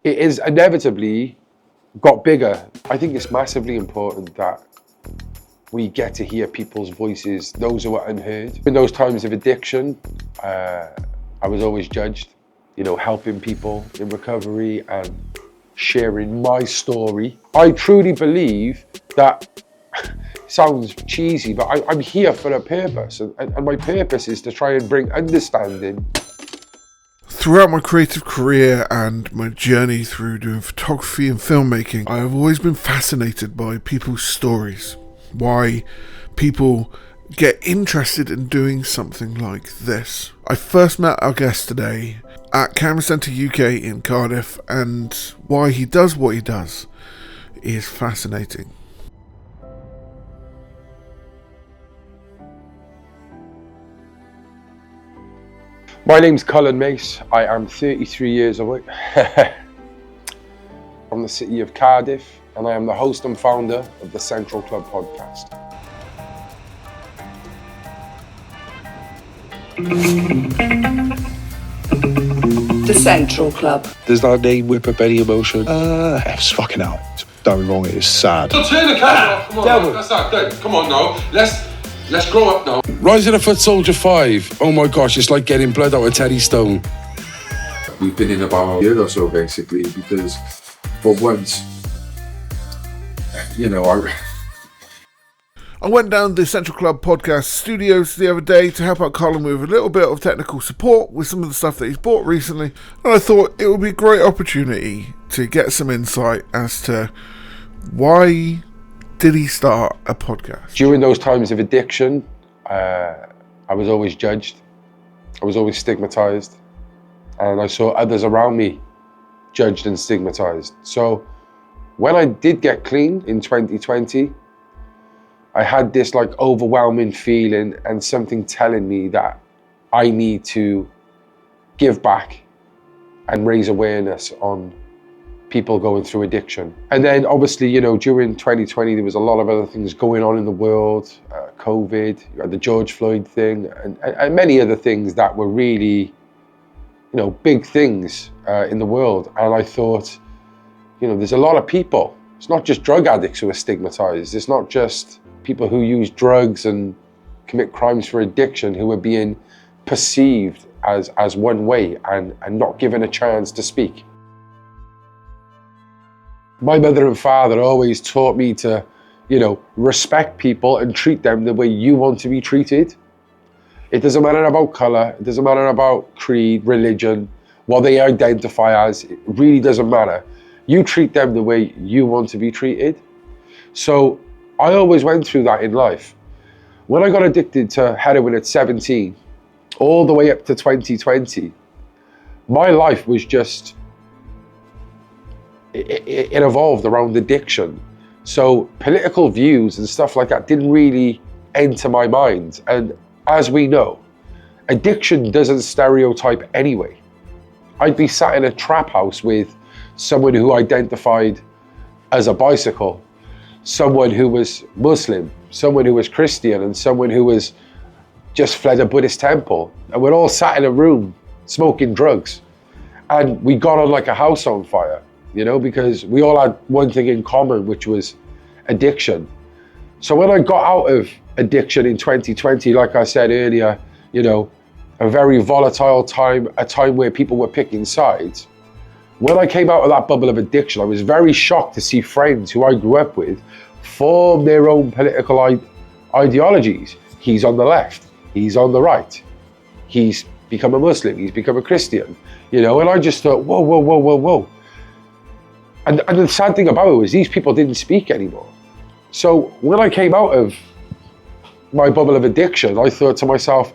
it is inevitably got bigger. I think it's massively important that we get to hear people's voices, those who are unheard. In those times of addiction, I was always judged, helping people in recovery and sharing my story. I truly believe that, sounds cheesy, but I'm here for a purpose, and my purpose is to try and bring understanding. Throughout my creative career and my journey through doing photography and filmmaking, I have always been fascinated by people's stories. Why people get interested in doing something like this. I first met our guest today at Camera Centre UK in Cardiff, and why he does what he does is fascinating. My name's Callan Mais. I am 33 years old. From the city of Cardiff, and I am the host and founder of the Central Club podcast. The Central Club. Does that name whip up any emotion? It's fucking out. Don't be wrong, it is sad. So turn the camera off. Come on, now. That's not good. Come on now. Let's grow up now. Rise of the Foot Soldier 5. Oh my gosh, it's like getting blood out of Teddy Stone. We've been in about a year or so basically because for once, I went down the Central Club podcast studios the other day to help out Callum with a little bit of technical support with some of the stuff that he's bought recently, and I thought it would be a great opportunity to get some insight as to why did he start a podcast. During those times of addiction, I was always judged, I was always stigmatized, and I saw others around me judged and stigmatized. So when I did get clean in 2020, I had this overwhelming feeling and something telling me that I need to give back and raise awareness on people going through addiction. And then obviously, during 2020, there was a lot of other things going on in the world, COVID, you had the George Floyd thing, and many other things that were really, big things in the world. And I thought, there's a lot of people. It's not just drug addicts who are stigmatized. It's not just people who use drugs and commit crimes for addiction who are being perceived as one way and not given a chance to speak. My mother and father always taught me to, respect people and treat them the way you want to be treated. It doesn't matter about color, it doesn't matter about creed, religion, what they identify as, it really doesn't matter. You treat them the way you want to be treated. So I always went through that in life. When I got addicted to heroin at 17, all the way up to 2020, my life was just, it evolved around addiction. So political views and stuff like that didn't really enter my mind. And as we know, addiction doesn't stereotype anyway. I'd be sat in a trap house with someone who identified as a bicycle, someone who was Muslim, someone who was Christian, and someone who was just fled a Buddhist temple. And we're all sat in a room smoking drugs. And we got on like a house on fire, because we all had one thing in common, which was addiction. So when I got out of addiction in 2020, like I said earlier, a very volatile time, a time where people were picking sides. When I came out of that bubble of addiction, I was very shocked to see friends who I grew up with form their own political ideologies. He's on the left, he's on the right, he's become a Muslim, he's become a Christian, and I just thought, whoa. And the sad thing about it was these people didn't speak anymore. So when I came out of my bubble of addiction, I thought to myself,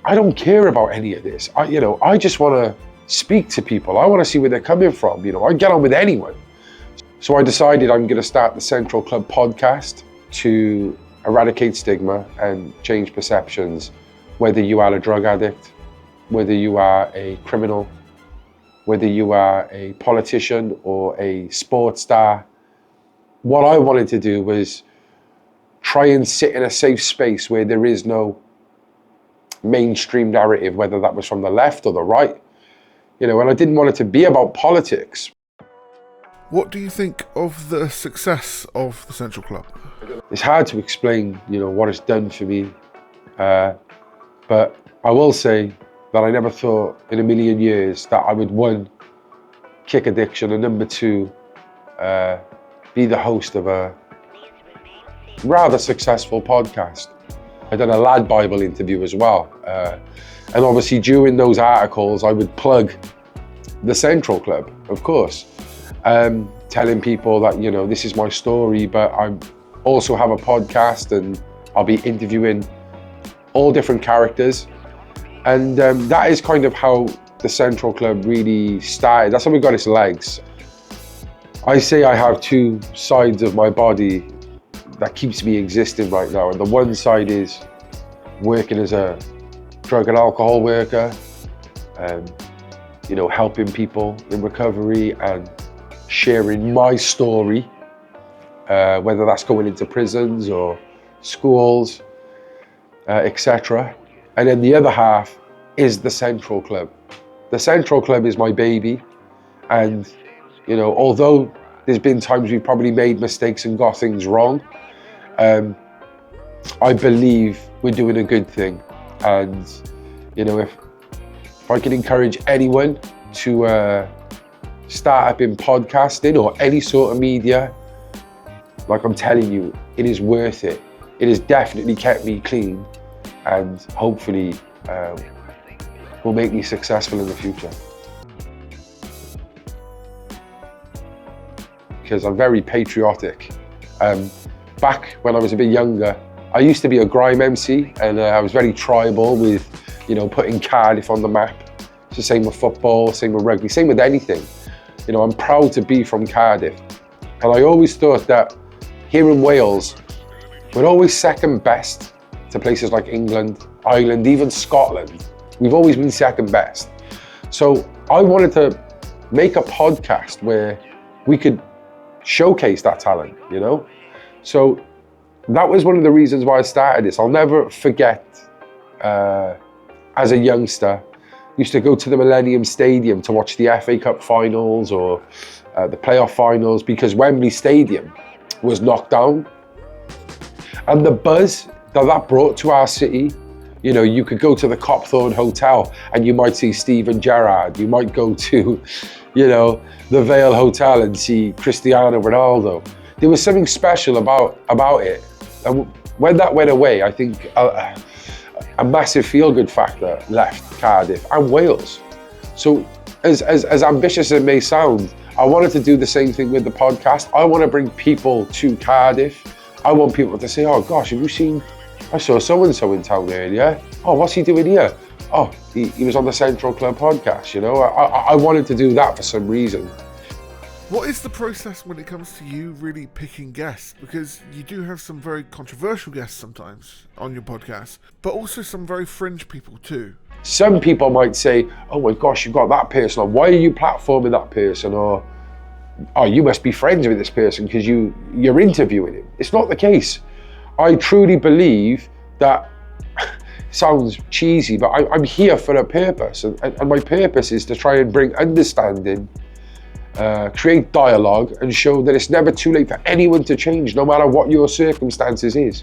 I don't care about any of this. I just want to speak to people. I want to see where they're coming from. I get on with anyone. So I decided I'm going to start the Central Club podcast to eradicate stigma and change perceptions, whether you are a drug addict, whether you are a criminal, whether you are a politician or a sports star. What I wanted to do was try and sit in a safe space where there is no mainstream narrative, whether that was from the left or the right, and I didn't want it to be about politics. What do you think of the success of the Central Club? It's hard to explain, what it's done for me. But I will say that I never thought in a million years that I would, one, kick addiction, and number two, be the host of a rather successful podcast. I done a Lad Bible interview as well. And obviously during those articles, I would plug the Central Club, of course, telling people that, this is my story, but I also have a podcast and I'll be interviewing all different characters. And that is kind of how the Central Club really started. That's how we got its legs. I say I have two sides of my body that keeps me existing right now. And the one side is working as a drug and alcohol worker, helping people in recovery and sharing my story, whether that's going into prisons or schools, etc. And then the other half is the Central Club. The Central Club is my baby. And, although there's been times we've probably made mistakes and got things wrong, I believe we're doing a good thing. And, if I can encourage anyone to start up in podcasting or any sort of media, like I'm telling you, it is worth it. It has definitely kept me clean and hopefully will make me successful in the future. Because I'm very patriotic. Back when I was a bit younger, I used to be a grime MC, and I was very tribal with, putting Cardiff on the map. It's the same with football, same with rugby, same with anything. I'm proud to be from Cardiff. And I always thought that here in Wales, we're always second best to places like England, Ireland, even Scotland. We've always been second best. So I wanted to make a podcast where we could showcase that talent, So that was one of the reasons why I started this. I'll never forget, as a youngster, used to go to the Millennium Stadium to watch the FA Cup finals or the playoff finals, because Wembley Stadium was knocked down. And the buzz that brought to our city, you could go to the Copthorne Hotel and you might see Steven Gerrard. You might go to, the Vale Hotel and see Cristiano Ronaldo. There was something special about it. And when that went away, I think a massive feel-good factor left Cardiff and Wales. So as ambitious as it may sound, I wanted to do the same thing with the podcast. I want to bring people to Cardiff. I want people to say, oh gosh, have you seen, I saw so-and-so in town earlier. Oh, what's he doing here? Oh, he was on the Central Club podcast, I wanted to do that for some reason. What is the process when it comes to you really picking guests? Because you do have some very controversial guests sometimes on your podcast, but also some very fringe people too. Some people might say, oh my gosh, you've got that person, or why are you platforming that person? Or, oh, you must be friends with this person because you're interviewing him. It's not the case. I truly believe that, sounds cheesy, but I'm here for a purpose. And my purpose is to try and bring understanding, create dialogue, and show that it's never too late for anyone to change, no matter what your circumstances is.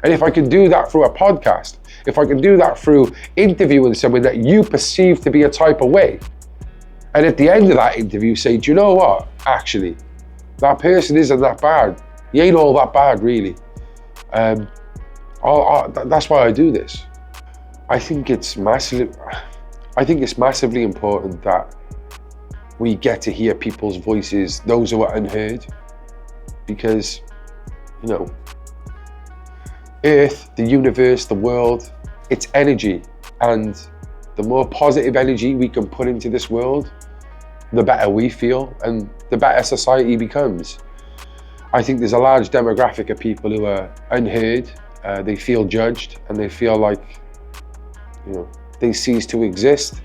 And if I can do that through a podcast, if I can do that through interviewing someone that you perceive to be a type of way, and at the end of that interview say, do you know what? Actually, that person isn't that bad. He ain't all that bad, really. That's why I do this. I think it's massively important that we get to hear people's voices, those who are unheard, because, Earth, the universe, the world, it's energy, and the more positive energy we can put into this world, the better we feel and the better society becomes. I think there's a large demographic of people who are unheard, they feel judged, and they feel like, they cease to exist.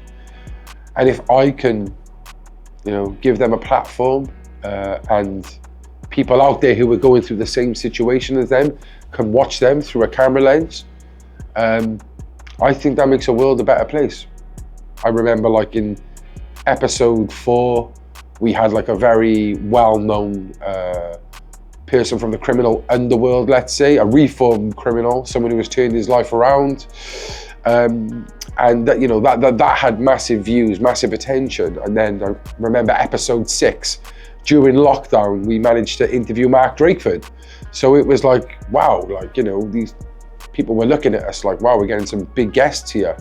And if I can, give them a platform, and people out there who are going through the same situation as them can watch them through a camera lens, I think that makes the world a better place. I remember, like, in episode 4 We had like a very well-known person from the criminal underworld, let's say, a reformed criminal, someone who has turned his life around. And that, you know, that had massive views, massive attention. And then I remember episode 6, during lockdown, we managed to interview Mark Drakeford. So it was like, wow, like, you know, these people were looking at us like, wow, we're getting some big guests here.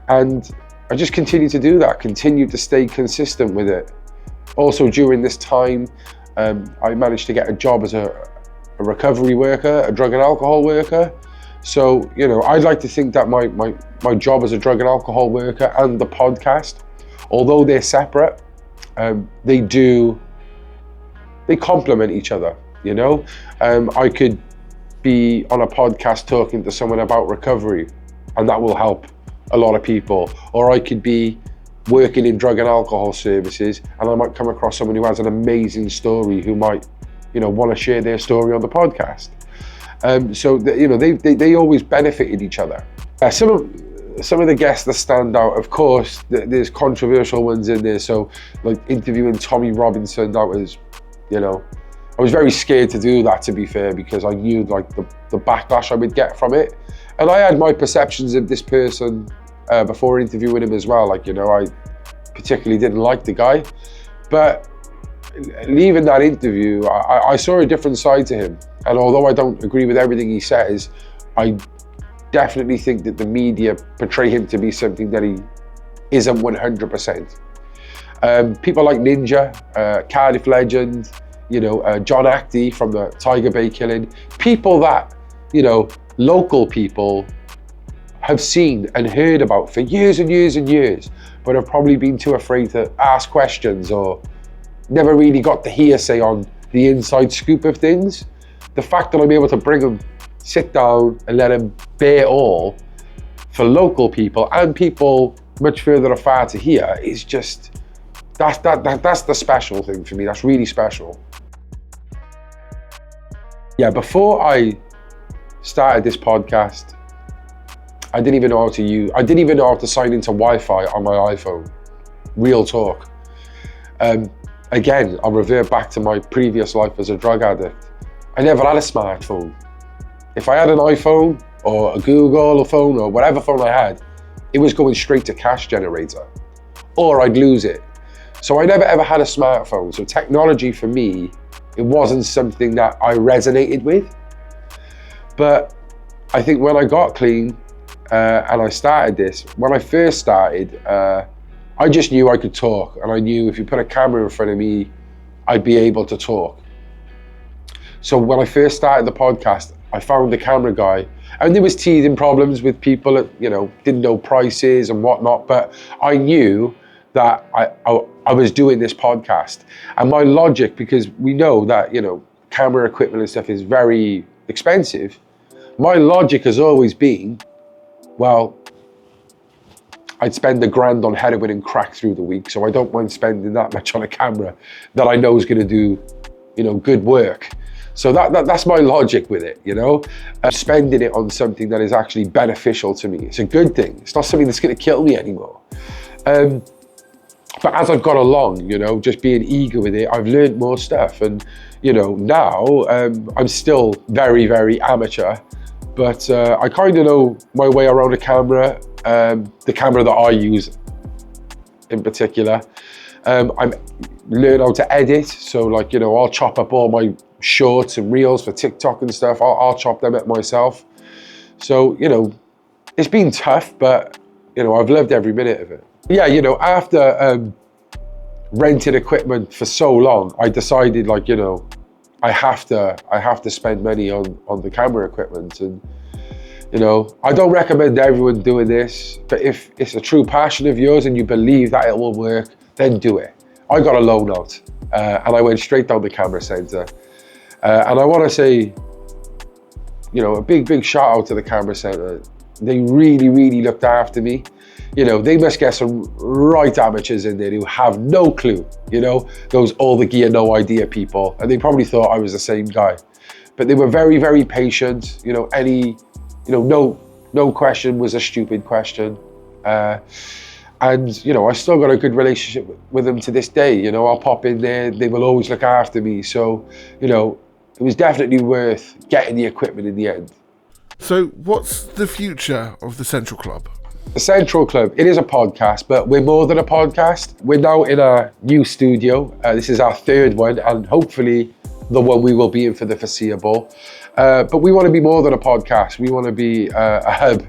And I just continued to do that, continued to stay consistent with it. Also during this time, I managed to get a job as a recovery worker, a drug and alcohol worker. So, you know, I'd like to think that my job as a drug and alcohol worker and the podcast, although they're separate, they complement each other, you know? I could be on a podcast talking to someone about recovery, and that will help a lot of people. Or I could be working in drug and alcohol services, and I might come across someone who has an amazing story who might, you know, want to share their story on the podcast. You know, they always benefited each other. Some of the guests that stand out, of course, there's controversial ones in there. So like interviewing Tommy Robinson, that was, you know, I was very scared to do that, to be fair, because I knew like the backlash I would get from it. And I had my perceptions of this person before interviewing him as well. Like, you know, I particularly didn't like the guy, but leaving that interview, I saw a different side to him. And although I don't agree with everything he says, I definitely think that the media portray him to be something that he isn't 100%. People like Ninja, Cardiff legend, you know, John Actie from the Tiger Bay killing, people that, you know, local people have seen and heard about for years and years and years, but have probably been too afraid to ask questions or never really got the hearsay on the inside scoop of things. The fact that I'm able to bring them, sit down and let them bear all for local people and people much further afar to hear is just, that's the special thing for me. That's really special. Yeah, before I started this podcast, I didn't even know how to sign into Wi-Fi on my iPhone. Real talk. Again, I'll revert back to my previous life as a drug addict. I never had a smartphone. If I had an iPhone or a Google phone or whatever phone I had, it was going straight to cash generator, or I'd lose it. So I never ever had a smartphone. So technology for me, it wasn't something that I resonated with. But I think when I got clean and I started this, when I first started, I just knew I could talk, and I knew if you put a camera in front of me, I'd be able to talk. So when I first started the podcast, I found the camera guy, and there was teething problems with people that, you know, didn't know prices and whatnot, but I knew that I was doing this podcast. And my logic, because we know that, you know, camera equipment and stuff is very expensive, my logic has always been, well, I'd spend $1,000 on heroin and crack through the week, so I don't mind spending that much on a camera that I know is going to do, you know, good work. So that's my logic with it, you know. Spending it on something that is actually beneficial to me. It's a good thing. It's not something that's going to kill me anymore. But as I've got along, you know, just being eager with it, I've learned more stuff. And, you know, now I'm still very, very amateur, but I kind of know my way around a camera, the camera that I use in particular. I'm learn how to edit. So like, you know, I'll chop up all my shorts and reels for TikTok and stuff. I'll chop them up myself. So, you know, it's been tough, but, you know, I've loved every minute of it. Yeah, you know, after renting equipment for so long, I decided, like, you know, I have to spend money on the camera equipment. And, you know, I don't recommend everyone doing this, but if it's a true passion of yours and you believe that it will work, then do it. I got a loan out and I went straight down the Camera Centre. And I want to say, you know, a big shout out to the Camera Centre. They really, really looked after me. You know, they must get some right amateurs in there who have no clue, you know, those all the gear, no idea people. And they probably thought I was the same guy. But they were very, very patient. You know, no question was a stupid question. And, you know, I still got a good relationship with them to this day. You know, I'll pop in there, they will always look after me. So, you know, it was definitely worth getting the equipment in the end. So, what's the future of the Central Club? The Central Club, it is a podcast, but we're more than a podcast. We're now in our new studio. This is our third one, and hopefully the one we will be in for the foreseeable. But we want to be more than a podcast. We want to be a hub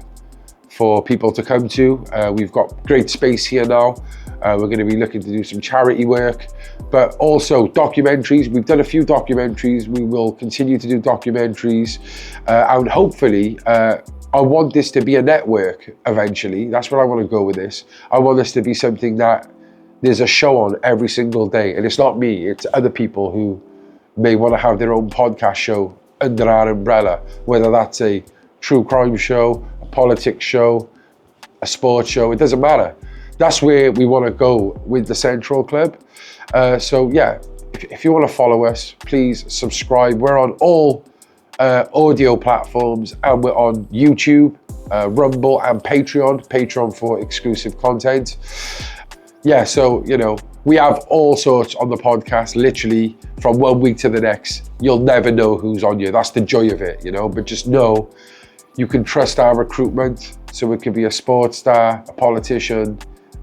for people to come to. We've got great space here now. We're going to be looking to do some charity work, but also documentaries. We've done a few documentaries. We will continue to do documentaries, and hopefully, I want this to be a network eventually. That's what I want to go with this. I want this to be something that there's a show on every single day, and it's not me, it's other people who may want to have their own podcast show under our umbrella, whether that's a true crime show, a politics show, a sports show, it doesn't matter. That's where we want to go with the Central Club. So yeah, if you want to follow us, please subscribe. We're on all audio platforms, and we're on YouTube, Rumble, and Patreon for exclusive content. Yeah, so, you know, we have all sorts on the podcast, literally from 1 week to the next. You'll never know who's on you. That's the joy of it, you know, but just know you can trust our recruitment. So it could be a sports star, a politician,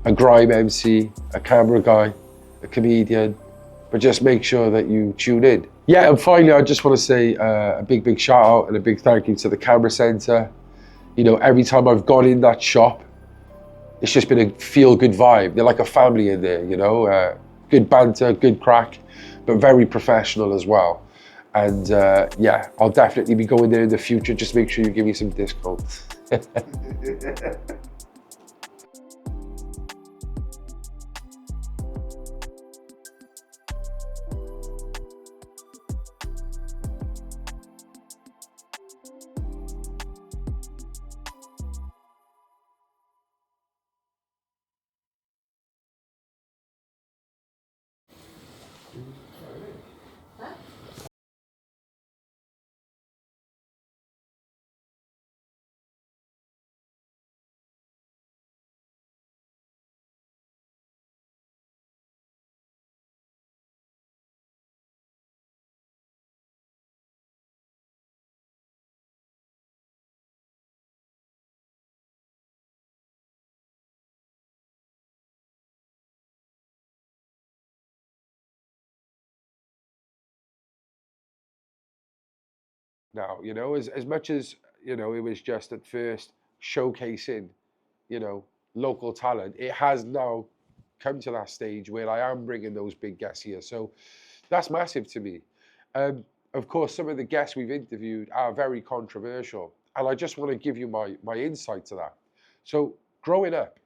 a grime MC, a camera guy, a comedian, but just make sure that you tune in. Yeah, and finally, I just want to say a big shout out and a big thank you to the Camera Centre. You know, every time I've gone in that shop, it's just been a feel-good vibe. They're like a family in there, you know, good banter, good crack, but very professional as well. And yeah, I'll definitely be going there in the future. Just make sure you give me some discounts. Now, you know, as much as, you know, it was just at first showcasing, you know, local talent, it has now come to that stage where I am bringing those big guests here. So that's massive to me. Of course, some of the guests we've interviewed are very controversial, and I just want to give you my insight to that. So growing up,